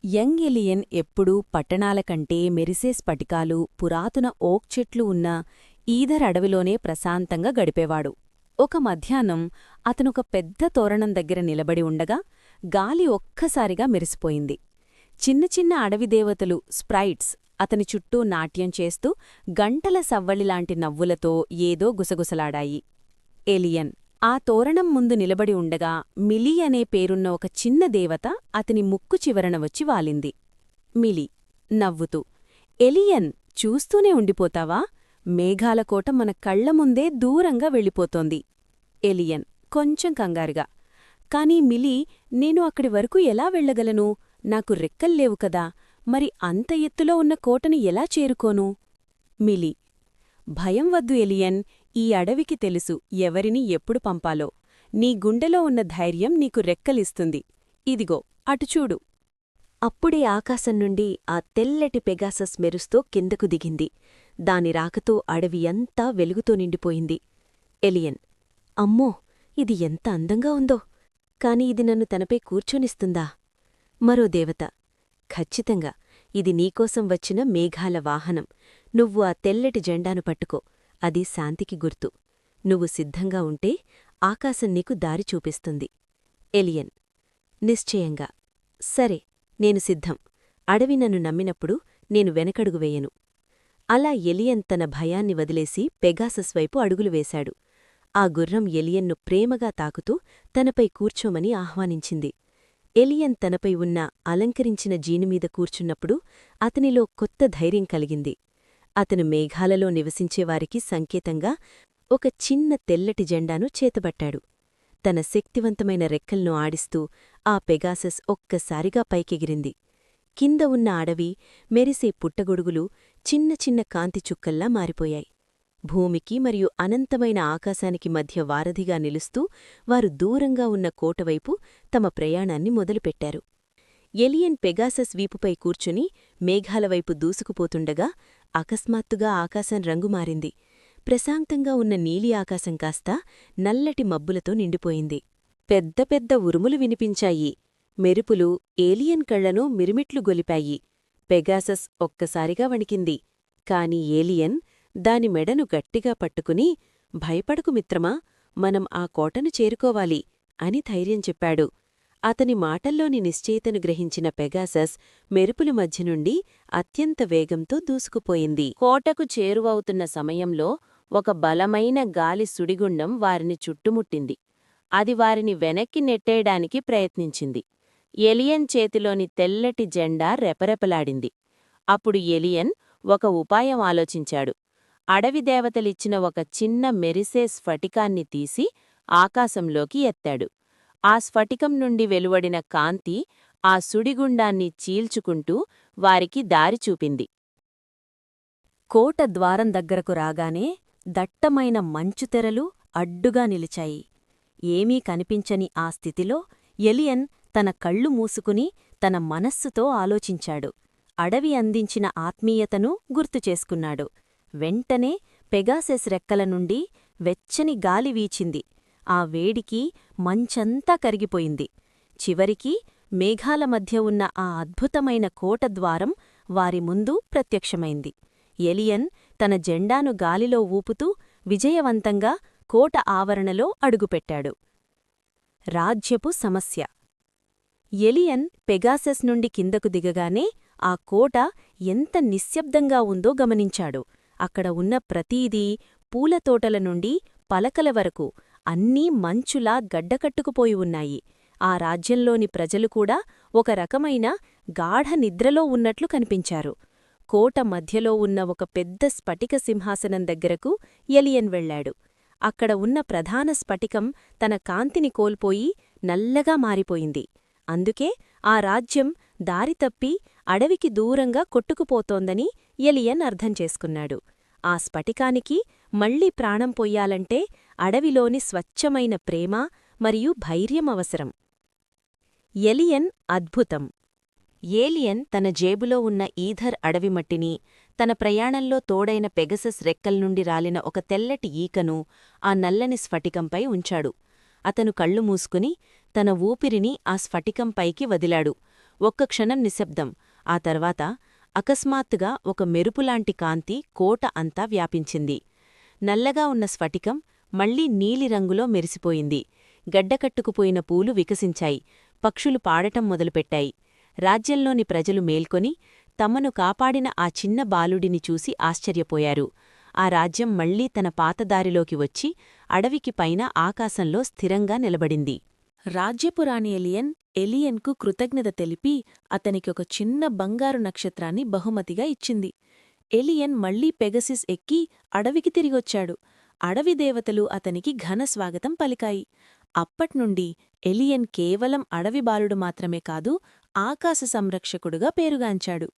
Young alien ఎప్పుడూ పట్టణాల కంటే మెరిసే స్ఫటికాలు, పురాతన ఓక్ చెట్లు ఉన్న ఈథర్ అడవిలోనే ప్రశాంతంగా గడిపేవాడు. ఒక మధ్యాహ్నం అతనొక పెద్ద తోరణం దగ్గర నిలబడి ఉండగా గాలి ఒక్కసారిగా మెరిసిపోయింది. చిన్న చిన్న అడవి దేవతలు, స్ప్రైట్స్ అతని చుట్టూ నాట్యం చేస్తూ గంటల సవ్వళిలాంటి నవ్వులతో ఏదో గుసగుసలాడాయి. ఎలియన్ ఆ తోరణం ముందు నిలబడి ఉండగా మిలీ అనే పేరున్న ఒక చిన్న దేవత అతని ముక్కు చివరన వచ్చి వాలింది. మిలీ నవ్వుతూ, ఎలియన్, చూస్తూనే ఉండిపోతావా? మేఘాలకోట మన కళ్లముందే దూరంగా వెళ్ళిపోతోంది. ఎలియన్ కొంచెం కంగారుగా, కానీ మిలీ, నేను అక్కడి వరకు ఎలా వెళ్లగలను? నాకు రెక్కల్లేవు కదా, మరి అంత ఎత్తులో ఉన్న కోటను ఎలా చేరుకోను? మిలీ భయం వద్దు ఎలియన్, ఈ అడవికి తెలుసు ఎవరిని ఎప్పుడు పంపాలో. నీ గుండెలో ఉన్న ధైర్యం నీకు రెక్కలిస్తుంది. ఇదిగో అటుచూడు. అప్పుడే ఆకాశం నుండి ఆ తెల్లటి పెగాసస్ మెరుస్తూ కిందకు దిగింది. దాని రాకతో అడవి అంతా వెలుగుతో నిండిపోయింది. ఎలియన్, అమ్మో, ఇది ఎంత అందంగా ఉందో! కాని ఇది నన్ను తనపై కూర్చొనిస్తుందా? మరో దేవత, ఖచ్చితంగా ఇది నీకోసం వచ్చిన మేఘాల వాహనం. నువ్వు ఆ తెల్లటి జెండాను పట్టుకో, అది శాంతికి గుర్తు. నువ్వు సిద్ధంగా ఉంటే ఆకాశం నీకు దారి చూపిస్తుంది. ఎలియన్ నిశ్చయంగా, సరే, నేను సిద్ధం. అడవి నన్ను నమ్మినప్పుడు నేను వెనకడుగు వేయను. అలా ఎలియన్ తన భయాన్ని వదిలేసి పెగాసస్ వైపు అడుగులు వేశాడు. ఆ గుర్రం ఎలియన్ను ప్రేమగా తాకుతూ తనపై కూర్చోమని ఆహ్వానించింది. ఎలియన్ తనపై ఉన్న అలంకరించిన జీనుమీద కూర్చున్నప్పుడు అతనిలో కొత్త ధైర్యం కలిగింది. అతను మేఘాలలో నివసించేవారికి సంకేతంగా ఒక చిన్న తెల్లటి జెండాను చేతబట్టాడు. తన శక్తివంతమైన రెక్కల్ను ఆడిస్తూ ఆ పెగాసస్ ఒక్కసారిగా పైకెగిరింది. కింద ఉన్న అడవి, మెరిసే పుట్టగొడుగులు చిన్న చిన్న కాంతి చుక్కల్లా మారిపోయాయి. భూమికి మరియు అనంతమైన ఆకాశానికి మధ్య వారధిగా నిలుస్తూ వారు దూరంగా ఉన్న కోటవైపు తమ ప్రయాణాన్ని మొదలుపెట్టారు. ఎలియన్ పెగాసస్ వీపుపై కూర్చుని మేఘాలవైపు దూసుకుపోతుండగా అకస్మాత్తుగా ఆకాశం రంగు మారింది. ప్రశాంతంగా ఉన్న నీలి ఆకాశం కాస్త నల్లటి మబ్బులతో నిండిపోయింది. పెద్ద పెద్ద ఉరుములు వినిపించాయి. మెరుపులు ఏలియన్ కళ్లను మిరుమిట్లు గొలిపాయి. పెగాసస్ ఒక్కసారిగా వణికింది. కాని ఏలియన్ దాని మెడను గట్టిగా పట్టుకుని, భయపడకు మిత్రమా, మనం ఆ కోటను చేరుకోవాలి అని ధైర్యం చెప్పాడు. అతని మాటల్లోని నిశ్చయితను గ్రహించిన పెగాసస్ మెరుపుల మధ్య నుండి అత్యంత వేగంతో దూసుకుపోయింది. కోటకు చేరువవుతున్న సమయంలో ఒక బలమైన గాలి సుడిగుండం వారిని చుట్టుముట్టింది. అది వారిని వెనక్కి నెట్టేయడానికి ప్రయత్నించింది. ఎలియన్ చేతిలోని తెల్లటి జెండా రెపరెపలాడింది. అప్పుడు ఎలియన్ ఒక ఉపాయం ఆలోచించాడు. అడవి దేవతలిచ్చిన ఒక చిన్న మెరిసే స్ఫటికాన్ని తీసి ఆకాశంలోకి ఎత్తాడు. ఆ స్ఫటికం నుండి వెలువడిన కాంతి ఆ సుడిగుండాన్ని చీల్చుకుంటూ వారికి దారి చూపింది. కోట ద్వారం దగ్గరకు రాగానే దట్టమైన మంచుతెరలు అడ్డుగా నిలిచాయి. ఏమీ కనిపించని ఆ స్థితిలో ఎలియన్ తన కళ్ళు మూసుకుని తన మనస్సుతో ఆలోచించాడు. అడవి అందించిన ఆత్మీయతను గుర్తుచేసుకున్నాడు. వెంటనే పెగాసెస్ రెక్కల నుండి వెచ్చని గాలి వీచింది. ఆ వేడికి మంచంతా కరిగిపోయింది. చివరికి మేఘాల మధ్య ఉన్న ఆ అద్భుతమైన కోటద్వారం వారి ముందు ప్రత్యక్షమైంది. ఎలియన్ తన జెండాను గాలిలో ఊపుతూ విజయవంతంగా కోట ఆవరణలో అడుగుపెట్టాడు. రాజ్యపు సమస్య. ఎలియన్ పెగాసెస్ నుండి కిందకు దిగగానే ఆ కోట ఎంత నిశ్శబ్దంగా ఉందో గమనించాడు. అక్కడ ఉన్న ప్రతీదీ, పూలతోటల నుండి పలకల వరకు అన్నీ మంచులా గడ్డకట్టుకుపోయి ఉన్నాయి. ఆ రాజ్యంలోని ప్రజలు కూడా ఒక రకమైన గాఢ నిద్రలో ఉన్నట్లు కనిపించారు. కోట మధ్యలో ఉన్న ఒక పెద్ద స్ఫటిక సింహాసనం దగ్గరకు ఎలియన్ వెళ్లాడు. అక్కడ ఉన్న ప్రధాన స్ఫటికం తన కాంతిని కోల్పోయి నల్లగా మారిపోయింది. అందుకే ఆ రాజ్యం దారితప్పి అడవికి దూరంగా కొట్టుకుపోతోందని ఎలియన్ అర్థం చేసుకున్నాడు. ఆ స్ఫటికానికి మళ్లీ ప్రాణం పొయ్యాలంటే అడవిలోని స్వచ్ఛమైన ప్రేమ మరియు ధైర్యం అవసరం. ఎలియన్ అద్భుతం. ఏలియన్ తన జేబులో ఉన్న ఈథర్ అడవిమట్టిని, తన ప్రయాణంలో తోడైన పెగసస్ రెక్కల్నుండి రాలిన ఒక తెల్లటి ఈకను ఆ నల్లని స్ఫటికంపై ఉంచాడు. అతను కళ్ళు మూసుకుని తన ఊపిరిని ఆ స్ఫటికంపైకి వదిలాడు. ఒక్క క్షణం నిశ్శబ్దం. ఆ తర్వాత అకస్మాత్తుగా ఒక మెరుపులాంటి కాంతి కోట అంతా వ్యాపించింది. నల్లగా ఉన్న స్ఫటికం మళ్లీ నీలిరంగులో మెరిసిపోయింది. గడ్డకట్టుకుపోయిన పూలు వికసించాయి. పక్షులు పాడటం మొదలుపెట్టాయి. రాజ్యంలోని ప్రజలు మేల్కొని తమను కాపాడిన ఆ చిన్న బాలుడిని చూసి ఆశ్చర్యపోయారు. ఆ రాజ్యం మళ్లీ తన పాతదారిలోకి వచ్చి అడవికి పైన ఆకాశంలో స్థిరంగా నిలబడింది. రాజ్యపురాణి ఎలియన్కు కృతజ్ఞత తెలిపి అతనికొక చిన్న బంగారు నక్షత్రాన్ని బహుమతిగా ఇచ్చింది. ఎలియన్ మళ్లీ పెగసిస్ ఎక్కి అడవికి తిరిగొచ్చాడు. అడవి దేవతలు అతనికి ఘన స్వాగతం పలికాయి. అప్పట్నుండి ఎలియన్ కేవలం అడవి బాలుడు మాత్రమే కాదు, ఆకాశ సంరక్షకుడుగా పేరుగాంచాడు.